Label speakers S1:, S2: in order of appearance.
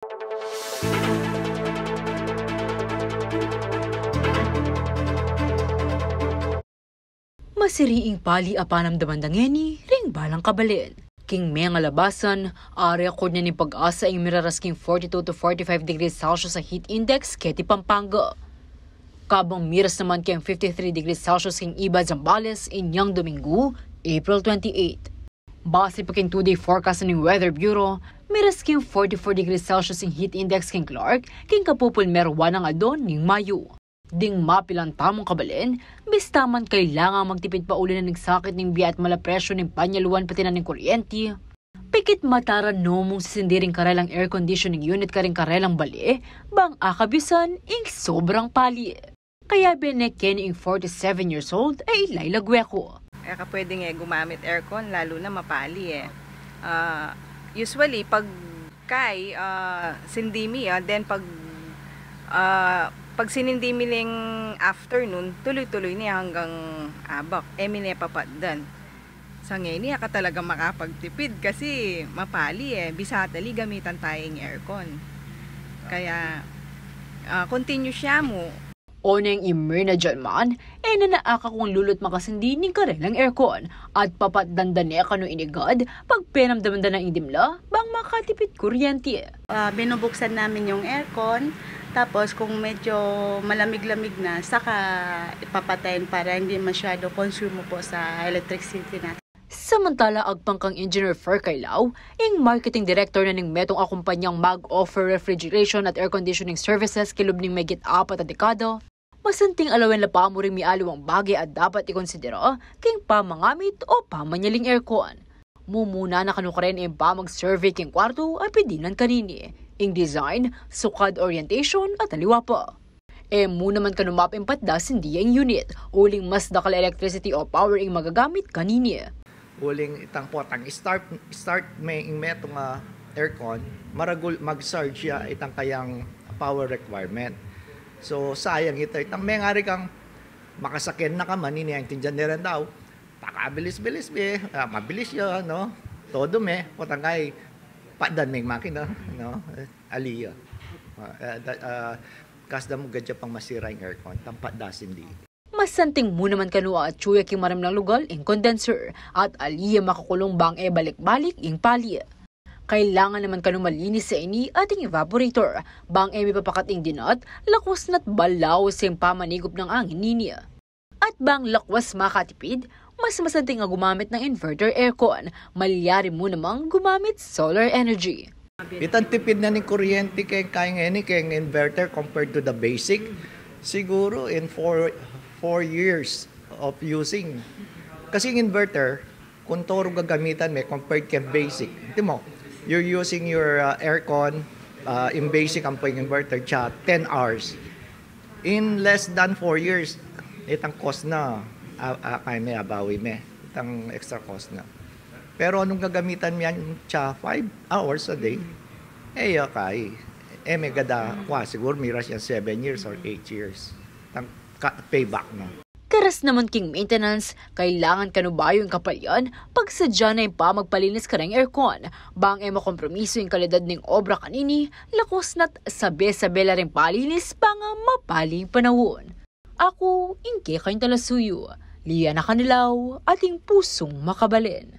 S1: Masiriing pali apanamdaman dangeni, ring balang kabalin. King may nga labasan, rekord niya ni pag-asa ang mirarasking 42 to 45 degrees Celsius sa heat index keti Pampanga. Kabang miras naman kayang 53 degrees Celsius king iba Zambales inyang Domingo, April 28. Base pa king 2-day forecast ng Weather Bureau, miras king 44 degrees Celsius king heat index king Clark, king kapupul merwa ng adon ning Mayo. Ding mapilang tamong kabalin, bistaman kailangan magtipid pa uli na ng sakit ng biya at malapresyo ng panyaluan pati na ng kuryente. Pikit mataran no mong sisindiring karelang air conditioning unit karing karelang bali, bang akabisan ing sobrang pali. Kaya bineken ing 47 years old ay ilaylagweko.
S2: Ka pwede nga gumamit aircon lalo na mapali usually pag sindimi then pag sinindimi ling afternoon, tuloy-tuloy niya hanggang abak. Mine papaddan. Sa ngayon niya ka talaga makapagtipid kasi mapali Bisatali gamitan tayong aircon. Kaya, continue siya mo.
S1: O nang imer na dyan man, nanaaka kong lulot makasindi ng karelang aircon at papatdandan niya kano inigad pag penamdaman na indimla bang makatipid kuryente.
S3: Binubuksan namin yung aircon, tapos kung medyo malamig-lamig na, saka ipapatayin para hindi masyado consume po sa electricity natin.
S1: Samantala, agpangkang Engineer Fer Kailaw, yung marketing director na ng metong akumpanyang mag-offer refrigeration at air conditioning services kilub ning may git-apat na dekada, masanting alawen la pa mo rin mialiwang bagay at dapat ikonsidera king pamangamit o pamanyaling aircon. Mumuna na kanu karen yung pamag-survey king kwarto ay pidinan kanini, ing design, sukad orientation at aliwa pa. Muna man kanu mapimpat hindi ang unit, uling mas dakal electricity o power ing magagamit kanini.
S4: Uling itang potang start may metong aircon maragul mag-surge siya itang kayang power requirement. So sayang ito itang may ngari kang makasakin na ka manini ang tinjanderan daw. Takabilis-bilis mabilis yun, no? Todo potang kay padan may makina, no? Aliya. Kasda mo gadya pang masira yung aircon, tampat dasin di.
S1: Masanting mo naman kanua at tsuya king maramlang lugal ing condenser at aliya makakulong bang balik-balik ing pali. Kailangan naman kanu malinis sa ini ating evaporator, bang may papakating dinat, lakwas na't balaw sa pamanigop ng angin niya. At bang lakwas makatipid, mas masanting nga gumamit ng inverter aircon, malyari mo namang gumamit solar energy.
S4: Itang tipid na ni kuryente kayang inverter compared to the basic, siguro in 4 years of using. Kasi yung inverter, kung toro gagamitan compared kay basic, hindi mo, you're using your aircon, in basic ang pwing inverter, 10 hours. In less than 4 years, itang cost na, kaya abawi itang extra cost na. Pero anong gagamitan mo yan, 5 hours a day, may gada, siguro miras yan 7 years or 8 years. Payback na.
S1: Karas naman king maintenance, kailangan kanubayo yung kapalyan pag sadya na yung magpalinis ka ng aircon. Bang makompromiso yung kalidad ng obra kanini, lakos na't sabi-sabi la rin palinis bang mapaling panahon. Ako, ingke kayong talasuyo. Liya na Kanilaw, ating pusong makabalin.